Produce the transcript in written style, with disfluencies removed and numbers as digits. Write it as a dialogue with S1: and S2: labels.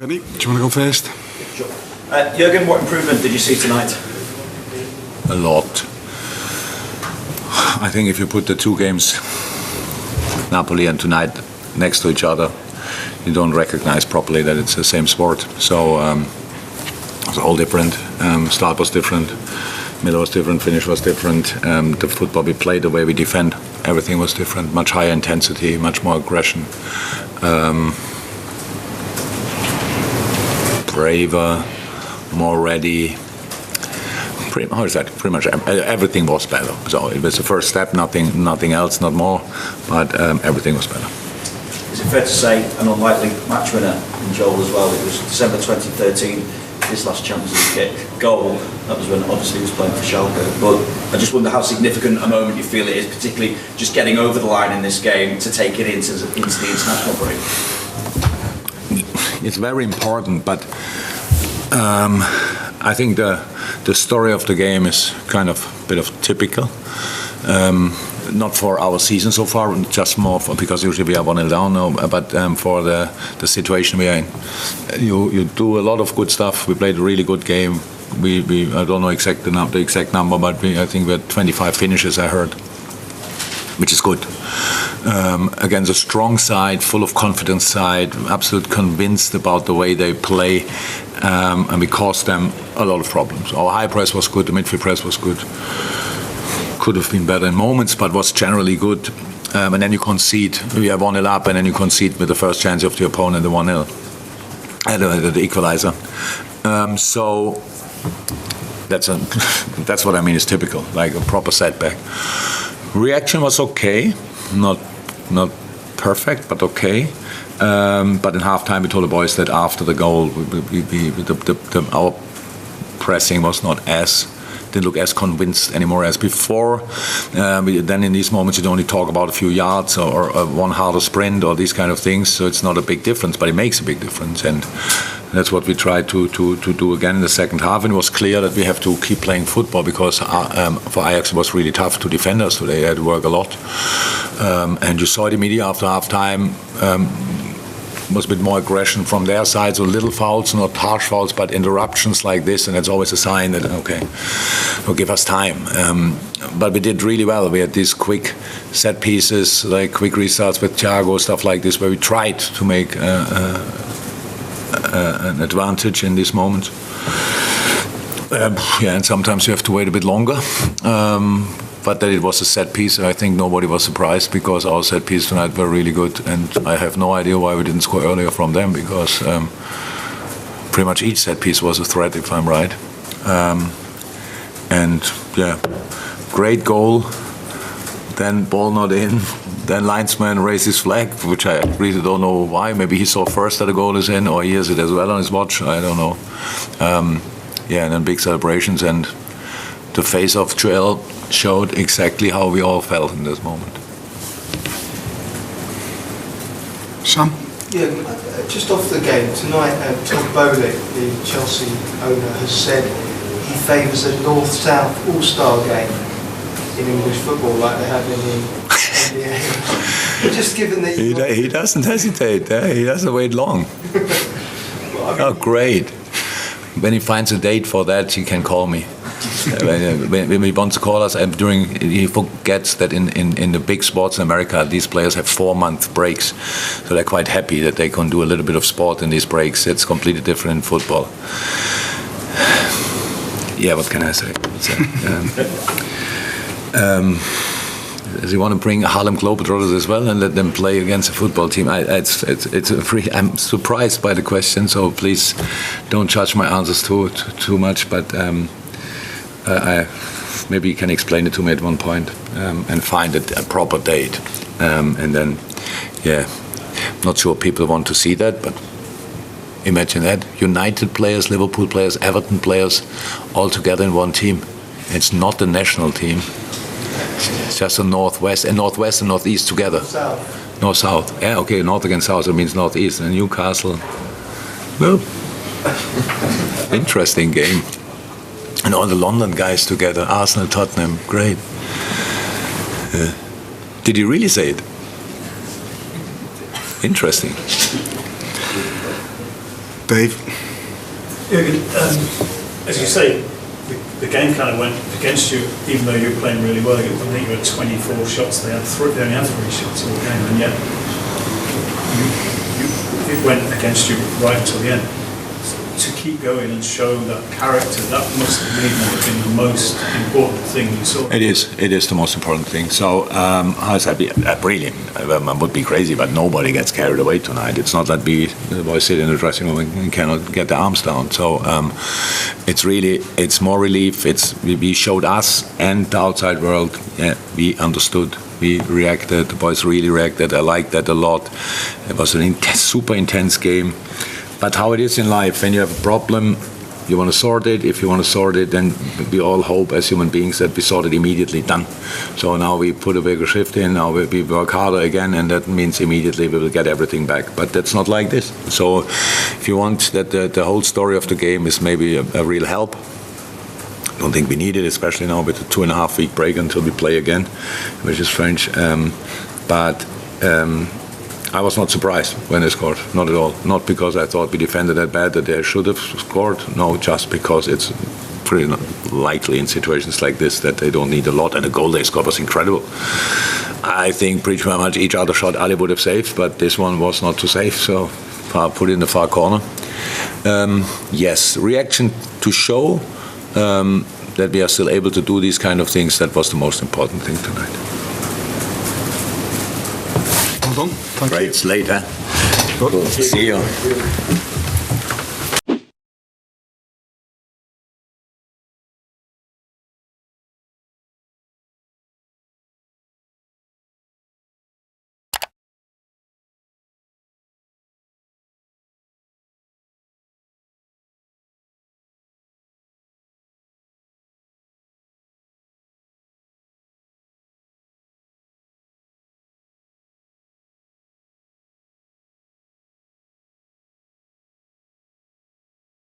S1: Benny, do you want to go first?
S2: Sure. Jurgen, what improvement did you see tonight?
S3: A lot. I think if you put the two games, Napoli and tonight, next to each other, you don't recognize properly that it's the same sport. So it's all different. Start was different, middle was different, finish was different. The football we played, the way we defend, everything was different. Much higher intensity, much more aggression. Braver, more ready. Pretty much everything was better. So it was the first step, nothing else, not more, but everything was better.
S2: Is it fair to say an unlikely match winner in Joel as well? It was December 2013, his last Champions League goal. That was when obviously he was playing for Schalke. But I just wonder how significant a moment you feel it is, particularly just getting over the line in this game to take it into the international break.
S3: It's very important, but I think the story of the game is kind of a bit of typical. Not for our season so far, just more because usually we are 1-0 down now, but for the situation we are in. You do a lot of good stuff. We played a really good game. I don't know the exact number, but I think we had 25 finishes, I heard, which is good. Against a strong side, full of confidence side, absolutely convinced about the way they play, and we caused them a lot of problems. Our high press was good, the midfield press was good. Could have been better in moments, but was generally good. And then you concede, we are 1-0 up, and then you concede with the first chance of the opponent, the 1-0, the equalizer. So that's what I mean is typical, like a proper setback. Reaction was okay, not perfect, but okay. But in halftime, we told the boys that after the goal, our pressing was didn't look as convinced anymore as before. Then in these moments, you only talk about a few yards or one harder sprint or these kind of things. So it's not a big difference, but it makes a big difference. And that's what we tried to do again in the second half. And it was clear that we have to keep playing football because for Ajax it was really tough to defend us today. They had to work a lot. And you saw it immediately after half-time. Was a bit more aggression from their side, so little fouls, not harsh fouls, but interruptions like this, and it's always a sign that, okay, will give us time. But we did really well. We had these quick set pieces, like quick restarts with Thiago, stuff like this, where we tried to make an advantage in these moments. And sometimes you have to wait a bit longer. But that it was a set piece, and I think nobody was surprised because our set piece tonight were really good, and I have no idea why we didn't score earlier from them because pretty much each set piece was a threat, if I'm right. And yeah, great goal. Then ball not in. Then linesman raised his flag, which I really don't know why. Maybe he saw first that the goal is in, or he has it as well on his watch. I don't know. Yeah, and then big celebrations, and the face of Joel showed exactly how we all felt in this moment.
S1: Sam?
S4: Yeah, just off the game tonight, Todd Boehly, the Chelsea owner, has said he favours a north-south all-star game in English football like they have in the NBA. Just given that
S3: he doesn't hesitate. He doesn't wait long. Oh, great! When he finds a date for that, he can call me. When he wants to call us, he forgets that in the big sports in America, these players have 4-month breaks, so they're quite happy that they can do a little bit of sport in these breaks. It's completely different in football. Yeah, what can I say? Does he want to bring Harlem Globetrotters as well and let them play against a football team? I'm surprised by the question, so please don't judge my answers too much. But maybe you can explain it to me at one point and find a proper date. And then, yeah, not sure people want to see that, but imagine that. United players, Liverpool players, Everton players, all together in one team. It's not the national team. It's just a northwest and northeast together.
S4: South.
S3: North-south. Yeah, okay, north against south, it means northeast. And Newcastle, well, interesting game. And all the London guys together, Arsenal, Tottenham, great. Did he really say it? Interesting.
S1: Dave?
S5: Jurgen, as you say, the game kind of went against you, even though you were playing really well. I think you had 24 shots. They only had 3 shots all game, and yet it went against you right until the end. To keep going and show that character, that must have been the most important thing you saw.
S3: It is the most important thing. So, I said, really, I would be crazy, but nobody gets carried away tonight. It's not that the boys sit in the dressing room and cannot get their arms down. So, it's more relief. We showed us and the outside world, we understood. We reacted, the boys really reacted. I liked that a lot. It was a super intense game. But how it is in life, when you have a problem, you want to sort it. If you want to sort it, then we all hope as human beings that we sort it immediately, done. So now we put a bigger shift in, now we work harder again, and that means immediately we will get everything back. But that's not like this. So if you want that the whole story of the game is maybe a real help, I don't think we need it, especially now with the 2.5 week break until we play again, which is strange. I was not surprised when they scored, not at all. Not because I thought we defended that bad that they should have scored. No, just because it's pretty likely in situations like this that they don't need a lot. And the goal they scored was incredible. I think pretty much each other shot Ali would have saved, but this one was not too safe, so put it in the far corner. Yes, reaction to show that we are still able to do these kind of things, that was the most important thing tonight.
S1: Well done. Thank you.
S3: Great, it's late, huh?
S1: Good.
S3: See you.